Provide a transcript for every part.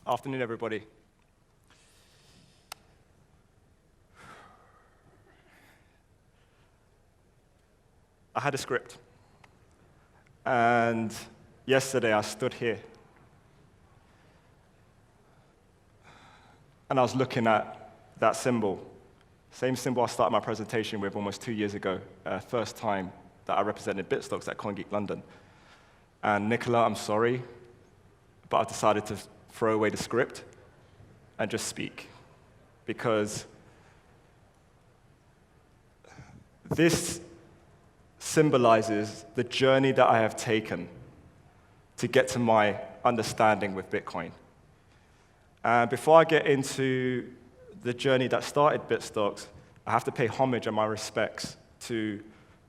Afternoon, everybody. I had a script, and yesterday I stood here, and I was looking at that symbol, same symbol I started my presentation with almost 2 years ago, first time that I represented Bitstocks at CoinGeek London. And Nicola, I'm sorry, but I decided to throw away the script and just speak, because this symbolizes the journey that I have taken to get to my understanding with Bitcoin. And before I get into the journey that started Bitstocks, I have to pay homage and my respects to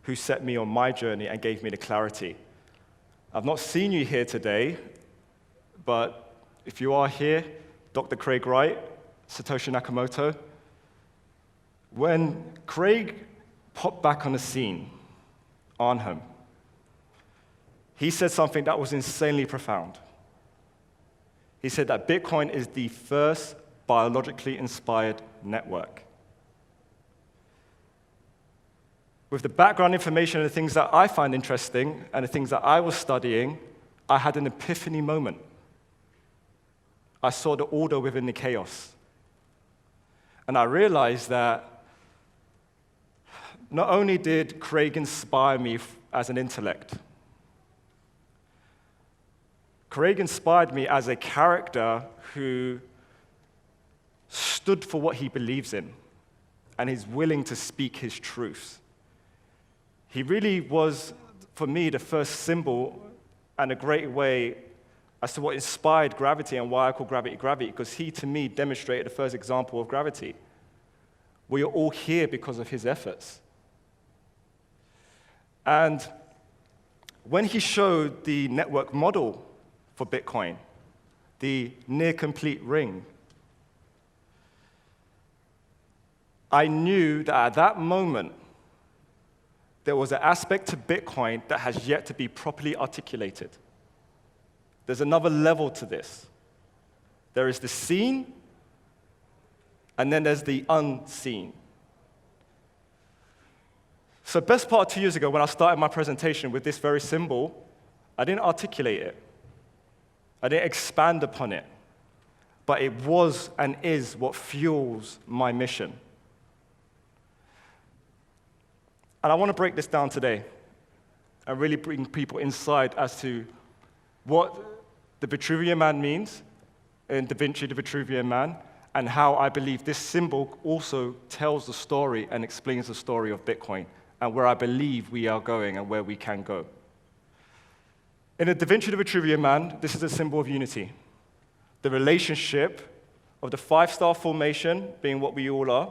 who set me on my journey and gave me the clarity. I've not seen you here today, but if you are here, Dr. Craig Wright, Satoshi Nakamoto, when Craig popped back on the scene, Arnhem, he said something that was insanely profound. He said that Bitcoin is the first biologically inspired network. With the background information and the things that I find interesting and the things that I was studying, I had an epiphany moment. I saw the order within the chaos. And I realized that not only did Craig inspire me as an intellect, Craig inspired me as a character who stood for what he believes in and is willing to speak his truths. He really was, for me, the first symbol and a great way as to what inspired gravity and why I call gravity gravity, because he, to me, demonstrated the first example of gravity. We are all here because of his efforts. And when he showed the network model for Bitcoin, the near-complete ring, I knew that at that moment, there was an aspect to Bitcoin that has yet to be properly articulated. There's another level to this. There is the seen, and then there's the unseen. So best part of 2 years ago, when I started my presentation with this very symbol, I didn't articulate it. I didn't expand upon it. But it was and is what fuels my mission. And I want to break this down today and really bring people inside as to what the Vitruvian Man means in Da Vinci, the Vitruvian Man, and how I believe this symbol also tells the story and explains the story of Bitcoin and where I believe we are going and where we can go. In the Da Vinci, the Vitruvian Man, this is a symbol of unity. The relationship of the five-star formation being what we all are,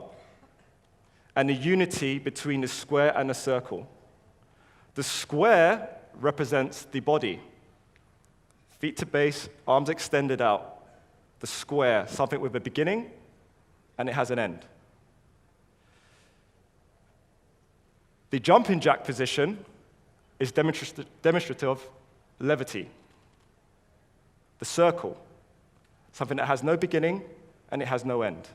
and the unity between the square and the circle. The square represents the body. Feet to base, arms extended out. The square, something with a beginning, and it has an end. The jumping jack position is demonstrative levity. The circle, something that has no beginning and it has no end.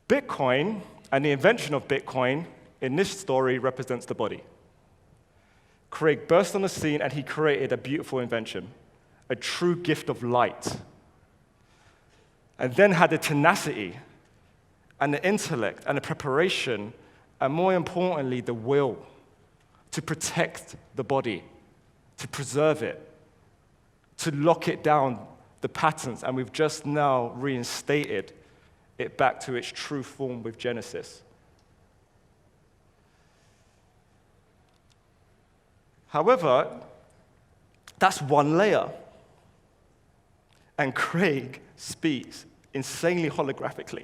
Bitcoin and the invention of Bitcoin in this story represents the body. Craig burst on the scene and he created a beautiful invention, a true gift of light, and then had the tenacity and the intellect and the preparation, and more importantly, the will to protect the body, to preserve it, to lock it down, the patterns, and we've just now reinstated it back to its true form with Genesis. However, that's one layer. And Craig speaks insanely holographically.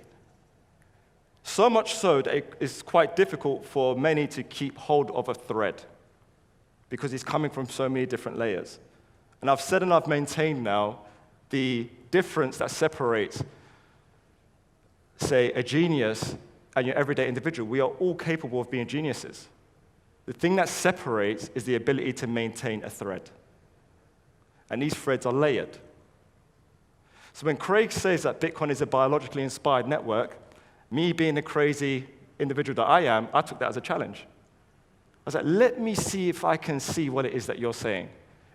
So much so that it is quite difficult for many to keep hold of a thread, because he's coming from so many different layers. And I've said and I've maintained now the difference that separates, say, a genius and your everyday individual. We are all capable of being geniuses. The thing that separates is the ability to maintain a thread. and these threads are layered. So when Craig says that Bitcoin is a biologically inspired network, me being the crazy individual that I am, I took that as a challenge. I was like, let me see if I can see what it is that you're saying.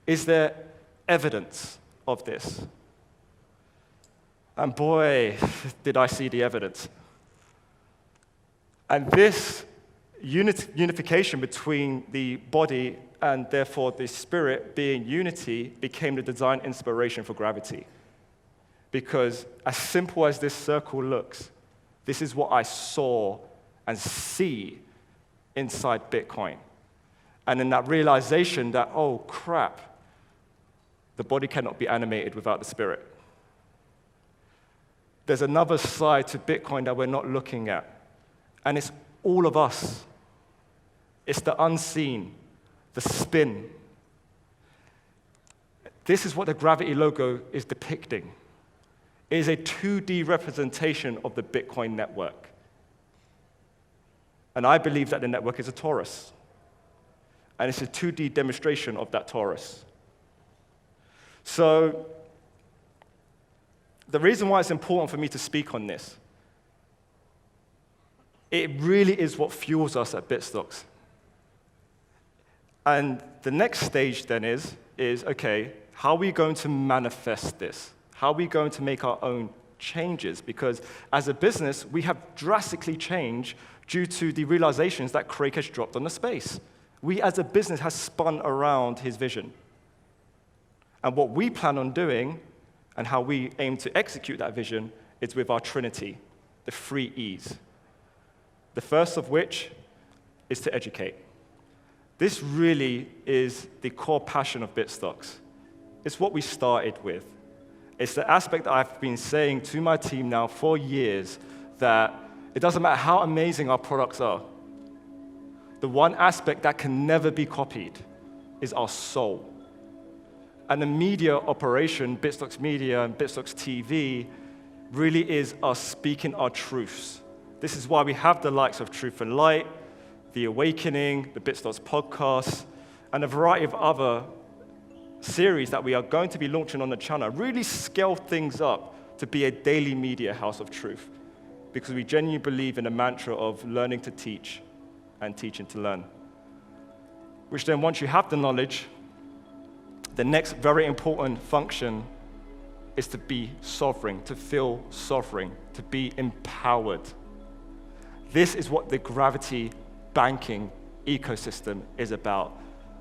Is there evidence of this? And boy, did I see the evidence. And this unification between the body and therefore the spirit being unity became the design inspiration for gravity. Because as simple as this circle looks, this is what I saw and see inside Bitcoin. And in that realization that, oh crap, the body cannot be animated without the spirit. There's another side to Bitcoin that we're not looking at. And it's all of us. It's the unseen, the spin. This is what the gravity logo is depicting. It is a 2D representation of the Bitcoin network. And I believe that the network is a torus. And it's a 2D demonstration of that torus. So the reason why it's important for me to speak on this, it really is what fuels us at Bitstocks. And the next stage then is okay, how are we going to manifest this? How are we going to make our own changes? Because as a business, we have drastically changed due to the realizations that Craig has dropped on the space. We as a business has spun around his vision. And what we plan on doing and how we aim to execute that vision is with our Trinity, the 3 E's. The first of which is to educate. This really is the core passion of Bitstocks. It's what we started with. It's the aspect that I've been saying to my team now for years that it doesn't matter how amazing our products are. The one aspect that can never be copied is our soul. And the media operation, Bitstocks Media and Bitstocks TV, really is us speaking our truths. This is why we have the likes of Truth and Light, The Awakening, the Bitstocks podcast, and a variety of other series that we are going to be launching on the channel. Really scale things up to be a daily media house of truth, because we genuinely believe in the mantra of learning to teach and teaching to learn. Which then, once you have the knowledge, the next very important function is to be sovereign, to feel sovereign, to be empowered. This is what the gravity banking ecosystem is about.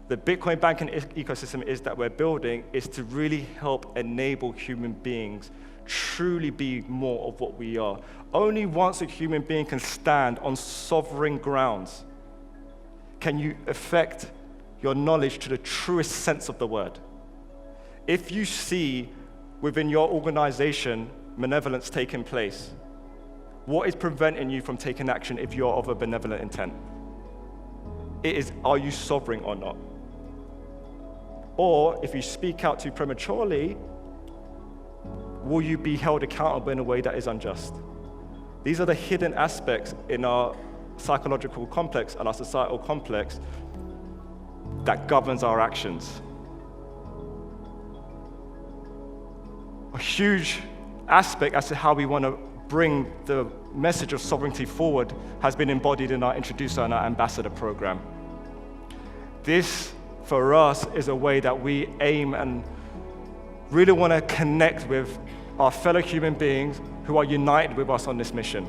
The Bitcoin banking ecosystem is that we're building is to really help enable human beings truly be more of what we are. Only once a human being can stand on sovereign grounds can you affect your knowledge to the truest sense of the word. If you see within your organization malevolence taking place, what is preventing you from taking action if you're of a benevolent intent? It is, are you sovereign or not? Or if you speak out too prematurely, will you be held accountable in a way that is unjust? These are the hidden aspects in our psychological complex and our societal complex that governs our actions. A huge aspect as to how we want to bring the message of sovereignty forward has been embodied in our Introducer and our Ambassador program. This, for us, is a way that we aim and really want to connect with our fellow human beings who are united with us on this mission,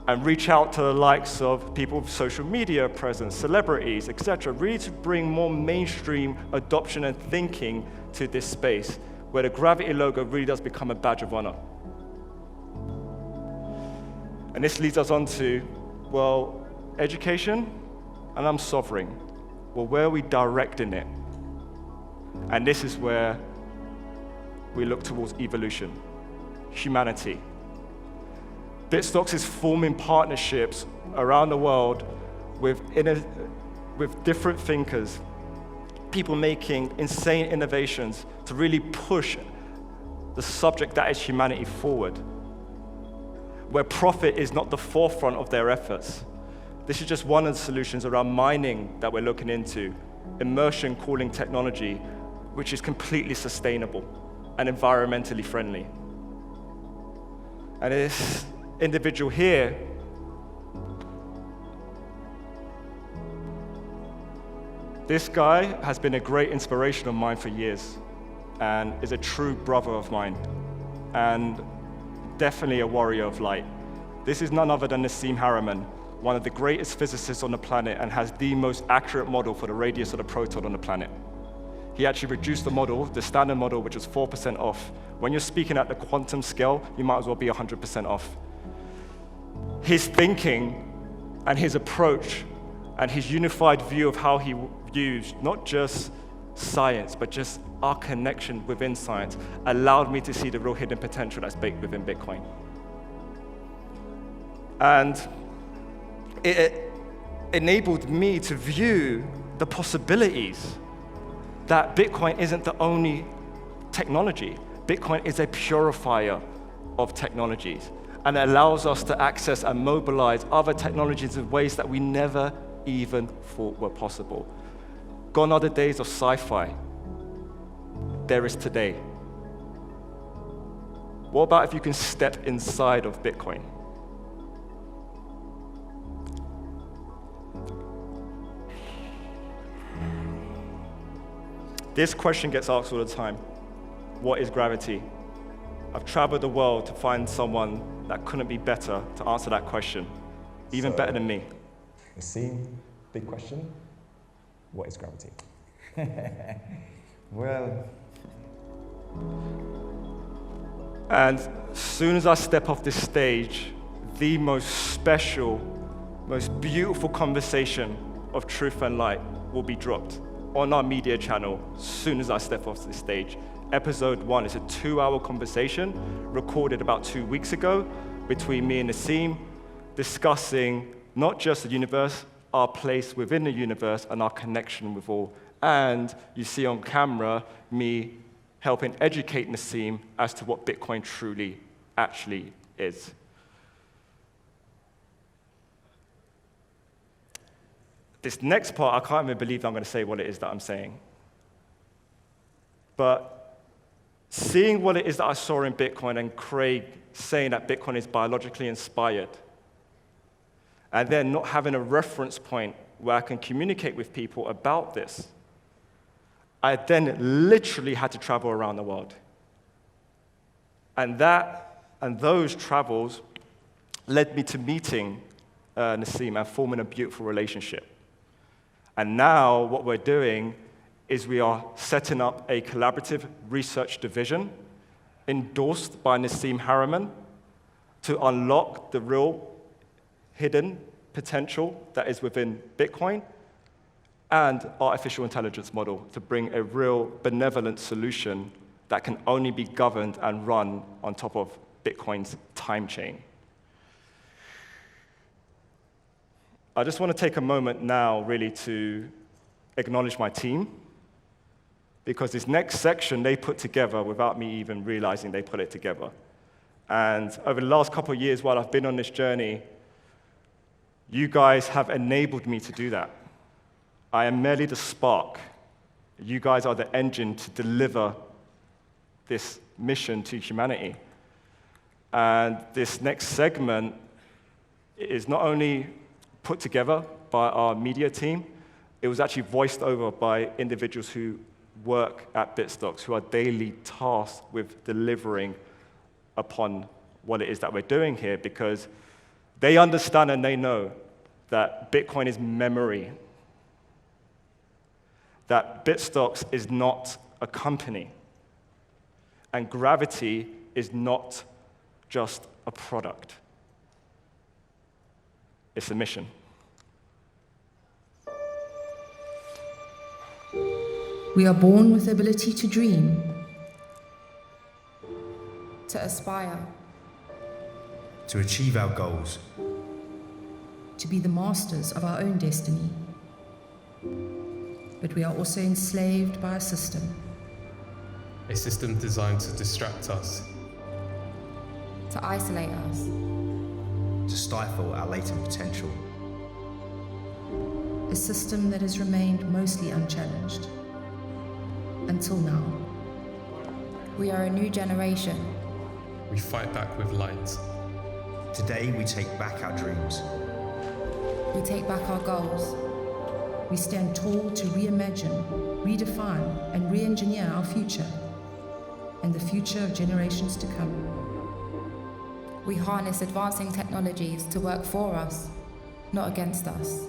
and reach out to the likes of people with social media presence, celebrities, etc., really to bring more mainstream adoption and thinking to this space, where the gravity logo really does become a badge of honor. And this leads us on to, well, education, and I'm sovereign. Well, where are we directing it? And this is where we look towards evolution, humanity. Bitstocks is forming partnerships around the world with different thinkers, people making insane innovations to really push the subject that is humanity forward, where profit is not the forefront of their efforts. This is just one of the solutions around mining that we're looking into, immersion cooling technology, which is completely sustainable and environmentally friendly. And this individual here this guy has been a great inspiration of mine for years and is a true brother of mine and definitely a warrior of light. This is none other than Nassim Haramein, one of the greatest physicists on the planet and has the most accurate model for the radius of the proton on the planet. He actually reduced the model, the standard model, which was 4% off. When you're speaking at the quantum scale, you might as well be 100% off. His thinking and his approach and his unified view of how he views not just science, but just our connection within science, allowed me to see the real hidden potential that's baked within Bitcoin. And it enabled me to view the possibilities that Bitcoin isn't the only technology. Bitcoin is a purifier of technologies, and it allows us to access and mobilize other technologies in ways that we never even thought were possible. Gone are the days of sci-fi. There is today. What about if you can step inside of Bitcoin? This question gets asked all the time. What is gravity? I've traveled the world to find someone that couldn't be better to answer that question, even better than me. Nassim, big question. What is gravity? Well. And as soon as I step off this stage, the most special, most beautiful conversation of truth and light will be dropped on our media channel as soon as I step off this stage. Episode 1 is a 2-hour conversation recorded about 2 weeks ago between me and Nassim, discussing not just the universe, our place within the universe and our connection with all. And you see on camera me helping educate Nassim as to what Bitcoin truly actually is. This next part, I can't even believe I'm going to say what it is that I'm saying. But seeing what it is that I saw in Bitcoin and Craig saying that Bitcoin is biologically inspired, and then not having a reference point where I can communicate with people about this, I then literally had to travel around the world. And those travels led me to meeting Nassim and forming a beautiful relationship. And now what we're doing is we are setting up a collaborative research division endorsed by Nassim Haramein to unlock the real hidden potential that is within Bitcoin and artificial intelligence model to bring a real benevolent solution that can only be governed and run on top of Bitcoin's time chain. I just want to take a moment now really to acknowledge my team, because this next section they put together without me even realizing they put it together. And over the last couple of years while I've been on this journey, you guys have enabled me to do that. I am merely the spark. You guys are the engine to deliver this mission to humanity. And this next segment is not only put together by our media team, it was actually voiced over by individuals who work at Bitstock, who are daily tasked with delivering upon what it is that we're doing here, because they understand and they know that Bitcoin is memory, that Bitstocks is not a company, and gravity is not just a product. It's a mission. We are born with the ability to dream, to aspire, to achieve our goals, to be the masters of our own destiny. But we are also enslaved by a system designed to distract us, to isolate us, to stifle our latent potential. a system that has remained mostly unchallenged. until now. We are a new generation. We fight back with light. Today we take back our dreams. We take back our goals. We stand tall to reimagine, redefine, and re-engineer our future and the future of generations to come. We harness advancing technologies to work for us, not against us.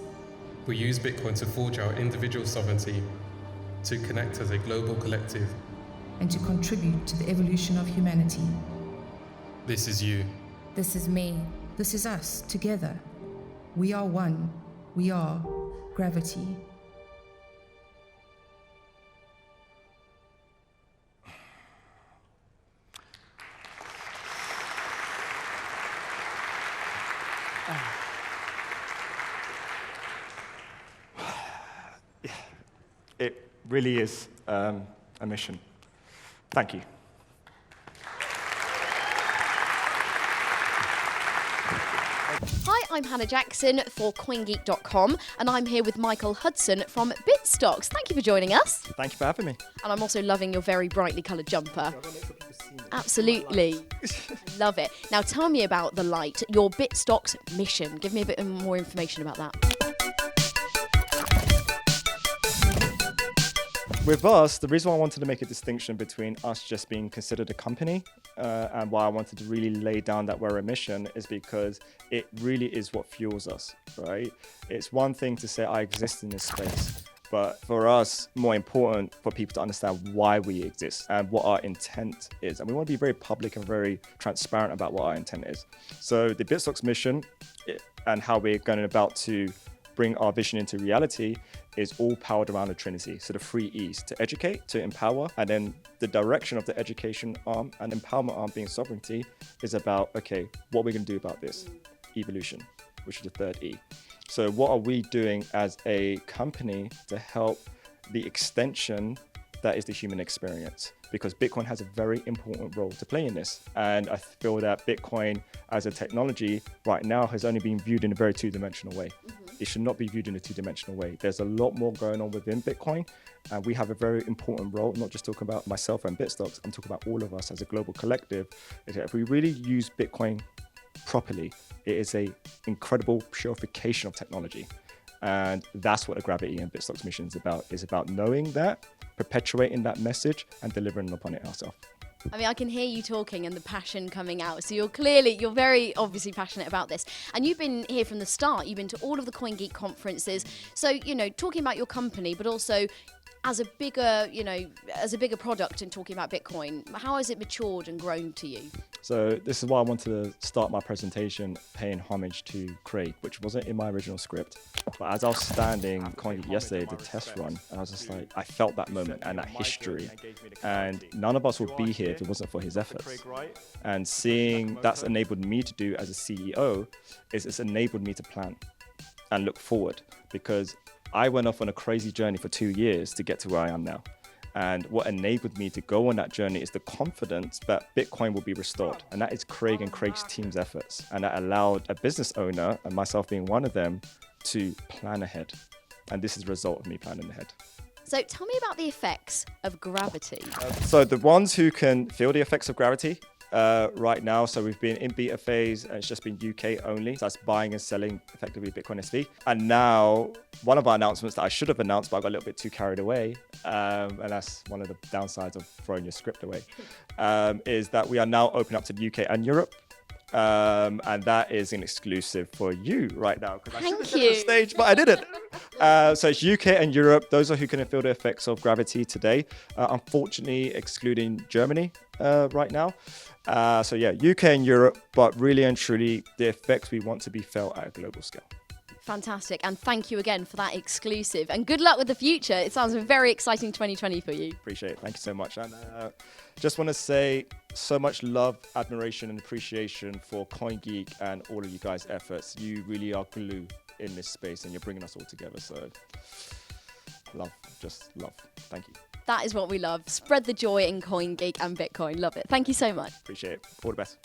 We use Bitcoin to forge our individual sovereignty, to connect as a global collective. And to contribute to the evolution of humanity. This is you. This is me. This is us, together. We are one. We are gravity. It really is a mission. Thank you. Hi, I'm Hannah Jackson for CoinGeek.com, and I'm here with Michael Hudson from Bitstock. Thank you for joining us. Thank you for having me. And I'm also loving your very brightly coloured jumper. Absolutely. Love it. Now tell me about the light, your Bitstock's mission. Give me a bit more information about that. With us, the reason why I wanted to make a distinction between us just being considered a company and why I wanted to really lay down that we're a mission is because it really is what fuels us, right? It's one thing to say I exist in this space, but for us, more important for people to understand why we exist and what our intent is. And we want to be very public and very transparent about what our intent is. So the Bitstock's mission and how we're going about to bring our vision into reality is all powered around the Trinity. So the 3 E's: to educate, to empower, and then the direction of the education arm and empowerment arm being sovereignty is about, okay, what are we going to do about this? Evolution, which is the 3rd E. So what are we doing as a company to help the extension that is the human experience? Because Bitcoin has a very important role to play in this. And I feel that Bitcoin as a technology right now has only been viewed in a very two-dimensional way. It should not be viewed in a two-dimensional way. There's a lot more going on within Bitcoin, and we have a very important role, not just talking about myself and Bitstocks, I'm talking about all of us as a global collective. If we really use Bitcoin properly, it is an incredible purification of technology. And that's what the Gravity and Bitstock's mission is about knowing that, perpetuating that message, and delivering upon it ourselves. I mean, I can hear you talking and the passion coming out. So you're very obviously passionate about this. And you've been here from the start. You've been to all of the CoinGeek conferences. So, talking about your company, but also as a bigger product and talking about Bitcoin, how has it matured and grown to you? So this is why I wanted to start my presentation paying homage to Craig, which wasn't in my original script. But as I was standing CoinGeek yesterday, the test run, and I was just like, I felt that moment and that history. And none of us would be here if it wasn't for his efforts. And seeing that's enabled me to do as a CEO is it's enabled me to plan and look forward, because I went off on a crazy journey for 2 years to get to where I am now. And what enabled me to go on that journey is the confidence that Bitcoin will be restored. And that is Craig and Craig's team's efforts. And that allowed a business owner, and myself being one of them, to plan ahead. And this is the result of me planning ahead. So tell me about the effects of gravity. So the ones who can feel the effects of gravity right now, so we've been in beta phase and it's just been UK only. So that's buying and selling effectively Bitcoin SV. And now one of our announcements that I should have announced, but I got a little bit too carried away, and that's one of the downsides of throwing your script away, is that we are now open up to the UK and Europe. And that is an exclusive for you right now. I should have said it on stage, but I didn't. So it's UK and Europe. Those are who can feel the effects of gravity today. Unfortunately, excluding Germany right now. So yeah, UK and Europe, but really and truly, the effects we want to be felt at a global scale. Fantastic. And thank you again for that exclusive. And good luck with the future. It sounds a very exciting 2020 for you. Appreciate it. Thank you so much. And just want to say so much love, admiration, and appreciation for CoinGeek and all of you guys' efforts. You really are glue in this space and you're bringing us all together. So love, just love. Thank you. That is what we love. Spread the joy in CoinGeek and Bitcoin. Love it. Thank you so much. Appreciate it. All the best.